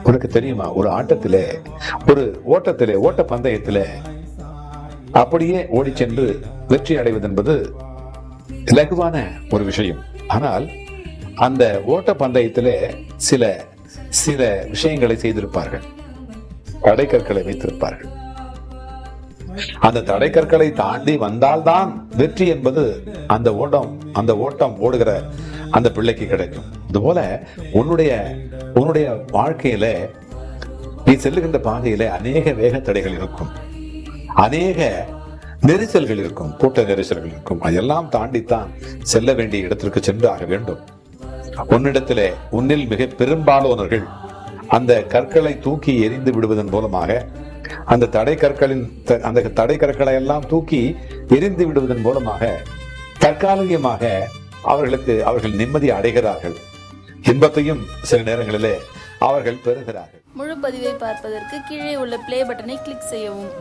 உனக்கு தெரியுமா, ஒரு ஆட்டத்திலே, ஒரு ஓட்டத்திலே, ஓட்ட பந்தயத்திலே அப்படியே ஓடி சென்று வெற்றி அடைவது என்பது இலகுவான ஒரு விஷயம். ஆனால் அந்த ஓட்ட பந்தயத்திலே சில சில விஷயங்களை செய்திருப்பார்கள். தடைக்கற்களை வைத்திருப்பார்கள். அந்த தடைக்கற்களை தாண்டி வந்தால்தான் வெற்றி என்பது அந்த ஓட்டம் ஓடுகிற அந்த பிள்ளைக்கு கிடைக்கும். அதுபோல உன்னுடைய வாழ்க்கையில நீ செல்லுகின்ற பாதையில அநேக வேக தடைகள் இருக்கும், அநேக நெரிசல்கள் இருக்கும், கூட்ட நெரிசல்கள் இருக்கும். அதெல்லாம் தாண்டித்தான் செல்ல வேண்டிய இடத்திற்கு சென்று ஆக வேண்டும். உன்னில் மிக பெரும்பாலானவர்கள் அந்த கற்களை தூக்கி எரிந்து விடுவதன் மூலமாக, அந்த தடைக்கற்களை எல்லாம் தூக்கி எரிந்து விடுவதன் மூலமாக தற்காலிகமாக அவர்கள் நிம்மதி அடைகிறார்கள், இன்பத்தையும் சில நேரங்களிலே அவர்கள் பெறுகிறார்கள். முழு பதிவை பார்ப்பதற்கு கீழே உள்ள பிளே பட்டனை கிளிக் செய்யவும்.